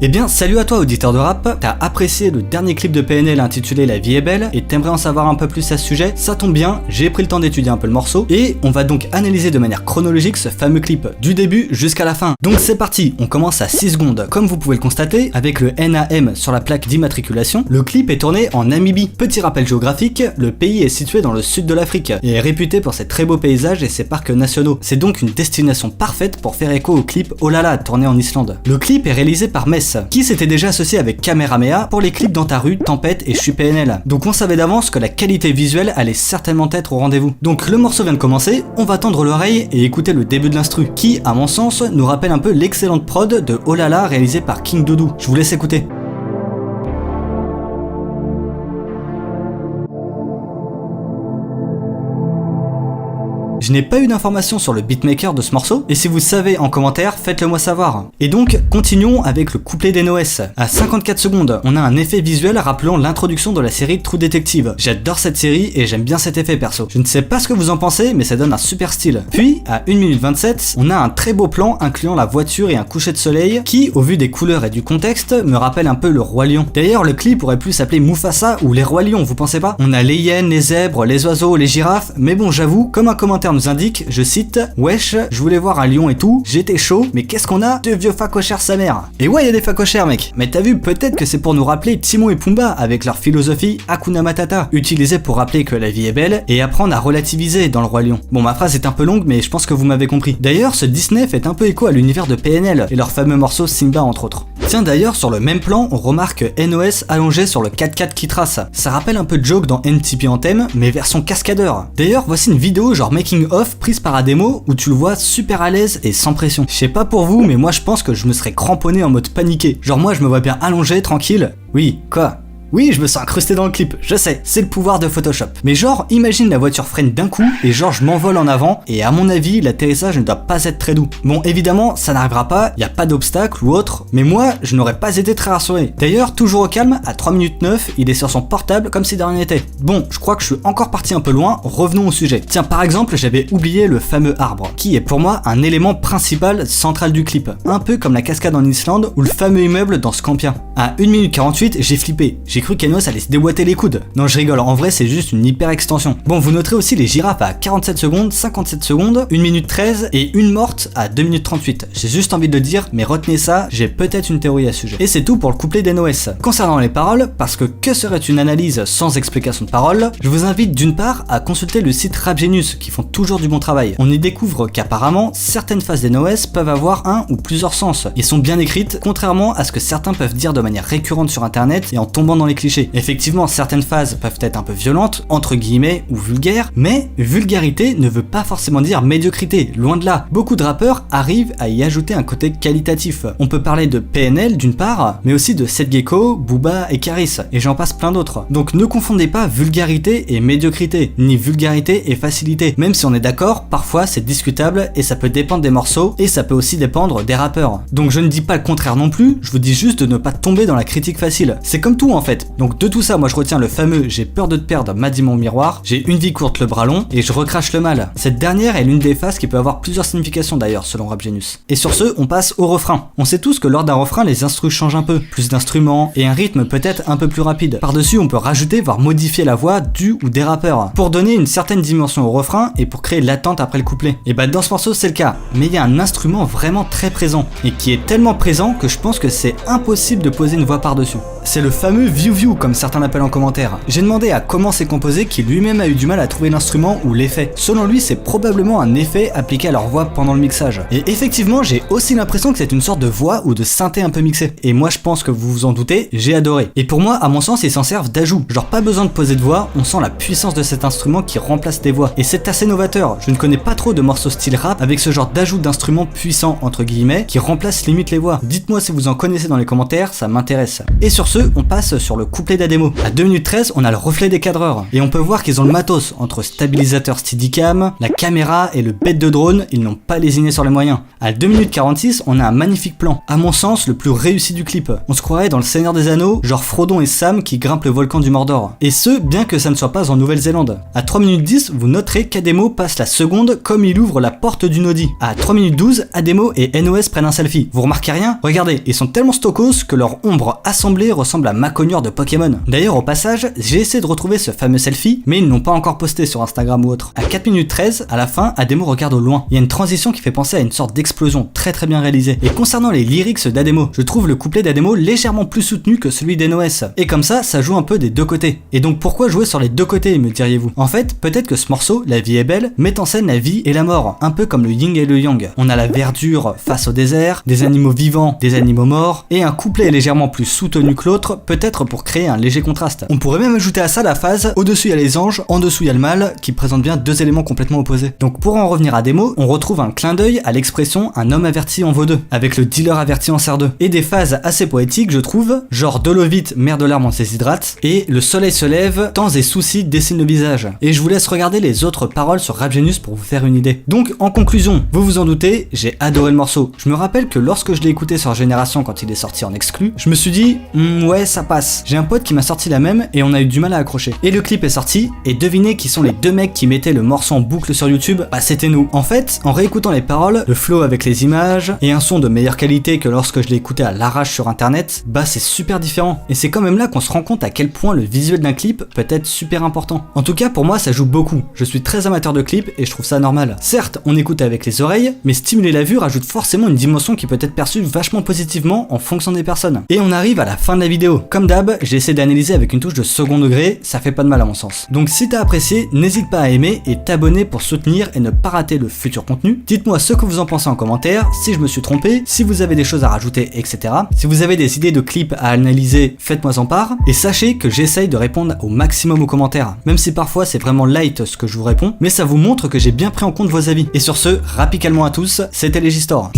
Eh bien, salut à toi auditeur de rap, t'as apprécié le dernier clip de PNL intitulé La vie est belle et t'aimerais en savoir un peu plus à ce sujet? Ça tombe bien, j'ai pris le temps d'étudier un peu le morceau et on va donc analyser de manière chronologique ce fameux clip, du début jusqu'à la fin. Donc c'est parti, on commence à 6 secondes. Comme vous pouvez le constater, avec le NAM sur la plaque d'immatriculation, le clip est tourné en Namibie. Petit rappel géographique, le pays est situé dans le sud de l'Afrique et est réputé pour ses très beaux paysages et ses parcs nationaux. C'est donc une destination parfaite pour faire écho au clip Oh là là tourné en Islande. Le clip est réalisé par Mess, qui s'était déjà associé avec Kamehameha pour les clips Dans ta rue, Tempête et Je suis PNL. Donc on savait d'avance que la qualité visuelle allait certainement être au rendez-vous. Donc le morceau vient de commencer, on va tendre l'oreille et écouter le début de l'instru, qui, à mon sens, nous rappelle un peu l'excellente prod de Oh là là réalisée par King Doudou. Je vous laisse écouter. Je n'ai pas eu d'informations sur le beatmaker de ce morceau, et si vous savez en commentaire, faites-le moi savoir. Et donc, continuons avec le couplet d'NOS. À 54 secondes, on a un effet visuel rappelant l'introduction de la série True Detective. J'adore cette série et j'aime bien cet effet perso. Je ne sais pas ce que vous en pensez, mais ça donne un super style. Puis, à 1 minute 27, on a un très beau plan incluant la voiture et un coucher de soleil qui, au vu des couleurs et du contexte, me rappelle un peu le Roi Lion. D'ailleurs, le clip aurait pu s'appeler Mufasa ou les Rois Lions, vous pensez pas? On a les hyènes, les zèbres, les oiseaux, les girafes, mais bon, j'avoue, comme un commentaire nous indique, je cite, wesh, je voulais voir un lion et tout, j'étais chaud, mais qu'est-ce qu'on a? Deux vieux facochères sa mère. Et ouais, il y a des facochères mec, mais t'as vu, peut-être que c'est pour nous rappeler Timon et Pumba avec leur philosophie Hakuna Matata, utilisée pour rappeler que la vie est belle et apprendre à relativiser dans le Roi Lion. Bon, ma phrase est un peu longue, mais je pense que vous m'avez compris. D'ailleurs, ce Disney fait un peu écho à l'univers de PNL et leur fameux morceau Simba entre autres. Tiens d'ailleurs, sur le même plan, on remarque NOS allongé sur le 4x4 qui trace. Ça rappelle un peu de Joke dans NTP Anthem, mais version cascadeur. D'ailleurs, voici une vidéo genre making of prise par Ademo où tu le vois super à l'aise et sans pression. Je sais pas pour vous, mais moi je pense que je me serais cramponné en mode paniqué. Genre moi je me vois bien allongé, tranquille. Oui, quoi? Oui, je me sens incrusté dans le clip, je sais, c'est le pouvoir de Photoshop. Mais genre, imagine la voiture freine d'un coup et genre je m'envole en avant et à mon avis, l'atterrissage ne doit pas être très doux. Bon, évidemment, ça n'arrivera pas, y a pas d'obstacle ou autre, mais moi, je n'aurais pas été très rassuré. D'ailleurs, toujours au calme, à 3 minutes 9, il est sur son portable comme si de rien n'était. Bon, je crois que je suis encore parti un peu loin, revenons au sujet. Tiens, par exemple, j'avais oublié le fameux arbre, qui est pour moi un élément principal central du clip. Un peu comme la cascade en Islande ou le fameux immeuble dans Scampia. À 1 minute 48, j'ai flippé. J'ai cru qu'Enos allait se déboîter les coudes. Non, je rigole, en vrai c'est juste une hyper extension. Bon, vous noterez aussi les girafes à 47 secondes, 57 secondes, 1 minute 13 et une morte à 2 minutes 38. J'ai juste envie de le dire, mais retenez ça, j'ai peut-être une théorie à ce sujet. Et c'est tout pour le couplet d'NOS. Concernant les paroles, parce que serait une analyse sans explication de paroles, je vous invite d'une part à consulter le site Rap Genius qui font toujours du bon travail. On y découvre qu'apparemment, certaines phases d'NOS peuvent avoir un ou plusieurs sens et sont bien écrites, contrairement à ce que certains peuvent dire de manière récurrente sur internet et en tombant dans les clichés. Effectivement, certaines phases peuvent être un peu violentes, entre guillemets, ou vulgaires, mais vulgarité ne veut pas forcément dire médiocrité, loin de là. Beaucoup de rappeurs arrivent à y ajouter un côté qualitatif. On peut parler de PNL d'une part, mais aussi de Seth Gecko, Booba et Caris, et j'en passe plein d'autres. Donc ne confondez pas vulgarité et médiocrité, ni vulgarité et facilité. Même si on est d'accord, parfois c'est discutable et ça peut dépendre des morceaux, et ça peut aussi dépendre des rappeurs. Donc je ne dis pas le contraire non plus, je vous dis juste de ne pas tomber dans la critique facile. C'est comme tout en fait. Donc de tout ça, moi je retiens le fameux j'ai peur de te perdre, m'a dit mon miroir, j'ai une vie courte, le bras long, et je recrache le mal. Cette dernière est l'une des phases qui peut avoir plusieurs significations d'ailleurs, selon Rap Genius. Et sur ce, on passe au refrain. On sait tous que lors d'un refrain, les instrus changent un peu, plus d'instruments, et un rythme peut-être un peu plus rapide. Par-dessus, on peut rajouter, voire modifier la voix du ou des rappeurs, pour donner une certaine dimension au refrain et pour créer l'attente après le couplet. Et bah dans ce morceau, c'est le cas, mais il y a un instrument vraiment très présent, et qui est tellement présent que je pense que c'est impossible de poser une voix par-dessus. C'est le fameux view comme certains l'appellent en commentaire. J'ai demandé à Comment c'est composé qui lui-même a eu du mal à trouver l'instrument ou l'effet. Selon lui, c'est probablement un effet appliqué à leur voix pendant le mixage. Et effectivement, j'ai aussi l'impression que c'est une sorte de voix ou de synthé un peu mixé. Et moi, je pense que vous vous en doutez, j'ai adoré. Et pour moi, à mon sens, ils s'en servent d'ajout. Genre pas besoin de poser de voix, on sent la puissance de cet instrument qui remplace des voix. Et c'est assez novateur. Je ne connais pas trop de morceaux style rap avec ce genre d'ajout d'instruments puissants entre guillemets qui remplace limite les voix. Dites-moi si vous en connaissez dans les commentaires, ça m'intéresse. Et sur ce, ce, on passe sur le couplet d'Ademo. À 2 minutes 13, on a le reflet des cadreurs. Et on peut voir qu'ils ont le matos entre stabilisateur Steadicam, la caméra et le bête de drone, ils n'ont pas lésiné sur les moyens. À 2 minutes 46, on a un magnifique plan. À mon sens, le plus réussi du clip. On se croirait dans le Seigneur des Anneaux, genre Frodon et Sam qui grimpent le volcan du Mordor. Et ce, bien que ça ne soit pas en Nouvelle-Zélande. À 3 minutes 10, vous noterez qu'Ademo passe la seconde comme il ouvre la porte d'une Audi. À 3 minutes 12, Ademo et NOS prennent un selfie. Vous remarquez rien? Regardez, ils sont tellement stokos que leur ombre assemblée ressemble à Macognure de Pokémon. D'ailleurs, au passage, j'ai essayé de retrouver ce fameux selfie, mais ils n'ont pas encore posté sur Instagram ou autre. À 4 minutes 13, à la fin, Ademo regarde au loin. Il y a une transition qui fait penser à une sorte d'explosion très bien réalisée. Et concernant les lyrics d'Ademo, je trouve le couplet d'Ademo légèrement plus soutenu que celui d'NOS. Et comme ça joue un peu des deux côtés. Et donc pourquoi jouer sur les deux côtés, me diriez-vous? En fait, peut-être que ce morceau, La vie est belle, met en scène la vie et la mort, un peu comme le yin et le yang. On a la verdure face au désert, des animaux vivants, des animaux morts, et un couplet légèrement plus soutenu que l'autre, peut-être pour créer un léger contraste. On pourrait même ajouter à ça la phase au-dessus il y a les anges, en dessous il y a le mal, qui présente bien deux éléments complètement opposés. Donc pour en revenir à Ademo, on retrouve un clin d'œil à l'expression un homme averti en vaut deux, avec le dealer averti en sert deux, et des phases assez poétiques je trouve, genre de l'eau vite, mer de larmes on s'éshydrate, et le soleil se lève, temps et soucis dessinent le visage. Et je vous laisse regarder les autres paroles sur Rap Genius pour vous faire une idée. Donc en conclusion, vous vous en doutez, j'ai adoré le morceau. Je me rappelle que lorsque je l'ai écouté sur Génération quand il est sorti en exclu, je me suis dit ouais ça passe. J'ai un pote qui m'a sorti la même et on a eu du mal à accrocher. Et le clip est sorti, et devinez qui sont les deux mecs qui mettaient le morceau en boucle sur YouTube? Bah c'était nous. En fait, en réécoutant les paroles, le flow avec les images, et un son de meilleure qualité que lorsque je l'ai écouté à l'arrache sur internet, bah c'est super différent. Et c'est quand même là qu'on se rend compte à quel point le visuel d'un clip peut être super important. En tout cas pour moi ça joue beaucoup. Je suis très amateur de clips et je trouve ça normal. Certes, on écoute avec les oreilles, mais stimuler la vue rajoute forcément une dimension qui peut être perçue vachement positivement en fonction des personnes. Et on arrive à la fin de la vidéo. Comme d'hab, j'ai essayé d'analyser avec une touche de second degré, ça fait pas de mal à mon sens. Donc si t'as apprécié, n'hésite pas à aimer et t'abonner pour soutenir et ne pas rater le futur contenu. Dites-moi ce que vous en pensez en commentaire, si je me suis trompé, si vous avez des choses à rajouter, etc. Si vous avez des idées de clips à analyser, faites-moi en part. Et sachez que j'essaye de répondre au maximum aux commentaires, même si parfois c'est vraiment light ce que je vous réponds, mais ça vous montre que j'ai bien pris en compte vos avis. Et sur ce, rap calmement à tous, c'était Legistore.